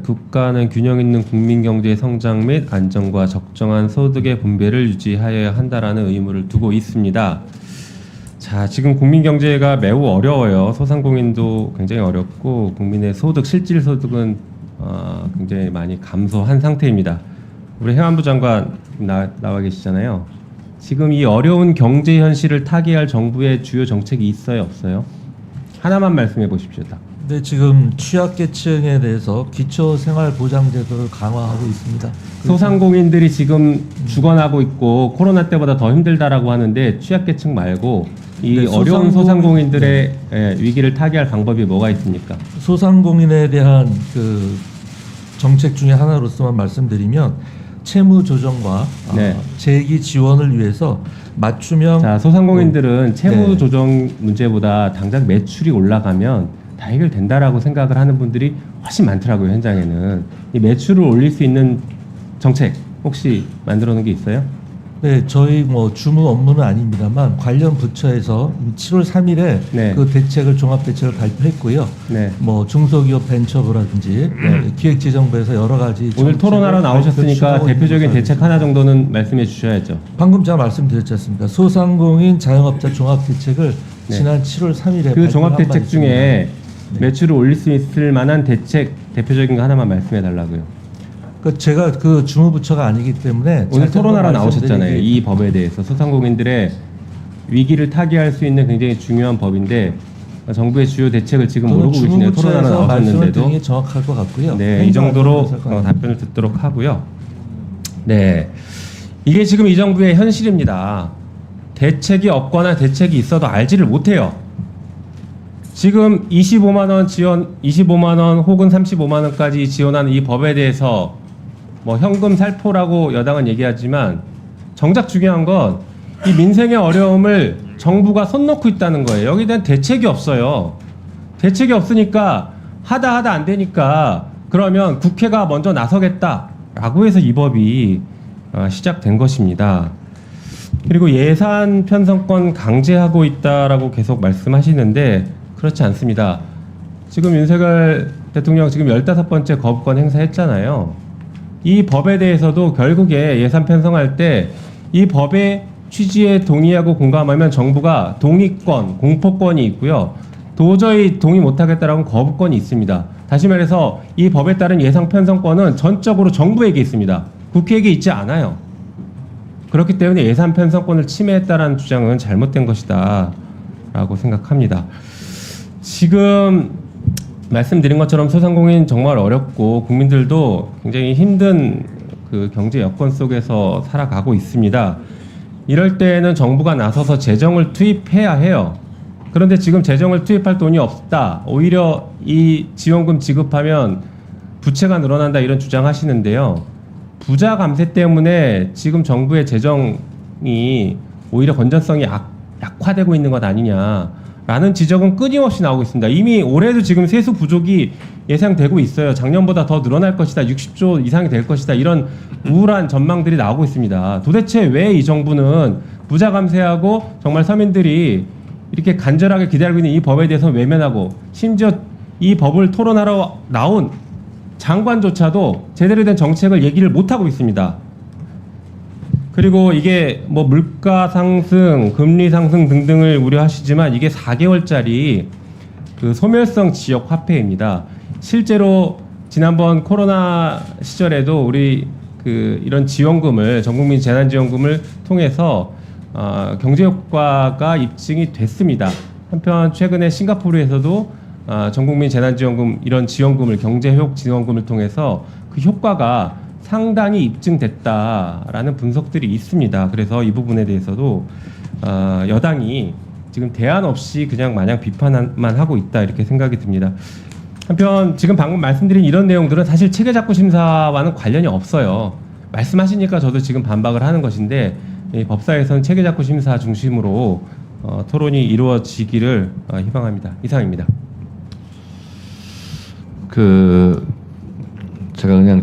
국가는 균형 있는 국민 경제의 성장 및 안정과 적정한 소득의 분배를 유지하여야 한다라는 의무를 두고 있습니다. 자, 지금 국민 경제가 매우 어려워요. 소상공인도 굉장히 어렵고 국민의 소득, 실질 소득은 굉장히 많이 감소한 상태입니다. 우리 행안부 장관 나와 계시잖아요. 지금 이 어려운 경제 현실을 타개할 정부의 주요 정책이 있어요, 없어요? 하나만 말씀해 보십시오. 딱. 네, 지금 취약계층에 대해서 기초생활보장제도를 강화하고 있습니다. 소상공인들이 지금 죽어나고 있고 코로나 때보다 더 힘들다라고 하는데 취약계층 말고 이 네, 어려운 소상공인들의 위기를 타개할 방법이 뭐가 있습니까? 소상공인에 대한 그 정책 중에 하나로서만 말씀드리면 채무 조정과 네. 재기 지원을 위해서 맞춤형. 자, 소상공인들은 채무 조정 문제보다 당장 매출이 올라가면 다 해결된다라고 생각을 하는 분들이 훨씬 많더라고요. 현장에는 이 매출을 올릴 수 있는 정책 혹시 만들어 놓은 게 있어요? 네, 저희 뭐 주무 업무는 아닙니다만 관련 부처에서 7월 3일에 네. 그 대책을 종합 대책을 발표했고요. 네. 뭐 중소기업 벤처부라든지 기획재정부에서 여러 가지 오늘 토론하러 나오셨으니까 대표적인 대책 하나 정도는 말씀해 주셔야죠. 방금 제가 말씀드렸지 않습니까? 소상공인 자영업자 종합 대책을 네. 지난 7월 3일에 그 종합 대책 중에 네. 매출을 올릴 수 있을 만한 대책 대표적인 거 하나만 말씀해 달라고요. 그 제가 그 주무부처가 아니기 때문에 오늘 토론하러 나오셨잖아요. 이 법에 대해서 소상공인들의 위기를 타개할 수 있는 굉장히 중요한 법인데 정부의 주요 대책을 지금 모르고 계시네요. 토론하러 나오셨는데도 정확할 것 같고요. 네, 이 정도로 답변을 듣도록 하고요. 네, 이게 지금 이 정부의 현실입니다. 대책이 없거나 대책이 있어도 알지를 못해요. 지금 25만 원 지원, 25만 원 혹은 35만 원까지 지원하는 이 법에 대해서 뭐 현금 살포라고 여당은 얘기하지만 정작 중요한 건 이 민생의 어려움을 정부가 손 놓고 있다는 거예요. 여기에 대한 대책이 없어요. 대책이 없으니까 하다 안 되니까 그러면 국회가 먼저 나서겠다라고 해서 이 법이 시작된 것입니다. 그리고 예산 편성권 강제하고 있다라고 계속 말씀하시는데 그렇지 않습니다. 지금 윤석열 대통령 지금 15번째 거부권 행사했잖아요. 이 법에 대해서도 결국에 예산 편성할 때 이 법의 취지에 동의하고 공감하면 정부가 동의권, 공포권이 있고요. 도저히 동의 못하겠다라고 거부권이 있습니다. 다시 말해서 이 법에 따른 예산 편성권은 전적으로 정부에게 있습니다. 국회에게 있지 않아요. 그렇기 때문에 예산 편성권을 침해했다라는 주장은 잘못된 것이다 라고 생각합니다. 지금 말씀드린 것처럼 소상공인 정말 어렵고 국민들도 굉장히 힘든 그 경제 여건 속에서 살아가고 있습니다. 이럴 때는 정부가 나서서 재정을 투입해야 해요. 그런데 지금 재정을 투입할 돈이 없다. 오히려 이 지원금 지급하면 부채가 늘어난다 이런 주장하시는데요. 부자 감세 때문에 지금 정부의 재정이 오히려 건전성이 약화되고 있는 것 아니냐라는 지적은 끊임없이 나오고 있습니다. 이미 올해도 지금 세수 부족이 예상되고 있어요. 작년보다 더 늘어날 것이다. 60조 이상이 될 것이다. 이런 우울한 전망들이 나오고 있습니다. 도대체 왜 이 정부는 부자 감세하고 정말 서민들이 이렇게 간절하게 기다리고 있는 이 법에 대해서 외면하고 심지어 이 법을 토론하러 나온 장관조차도 제대로 된 정책을 얘기를 못하고 있습니다. 그리고 이게 뭐 물가 상승, 금리 상승 등등을 우려하시지만 이게 4개월짜리 그 소멸성 지역 화폐입니다. 실제로 지난번 코로나 시절에도 우리 그 이런 지원금을 전국민 재난지원금을 통해서 경제 효과가 입증이 됐습니다. 한편 최근에 싱가포르에서도 전국민 재난지원금 이런 지원금을 경제회복 지원금을 통해서 그 효과가 상당히 입증됐다라는 분석들이 있습니다. 그래서 이 부분에 대해서도 여당이 지금 대안 없이 그냥 마냥 비판만 하고 있다 이렇게 생각이 듭니다. 한편 지금 방금 말씀드린 이런 내용들은 사실 체계작구 심사와는 관련이 없어요. 말씀하시니까 저도 지금 반박을 하는 것인데 법사에서는 체계작구 심사 중심으로 토론이 이루어지기를 희망합니다. 이상입니다. 제가 그냥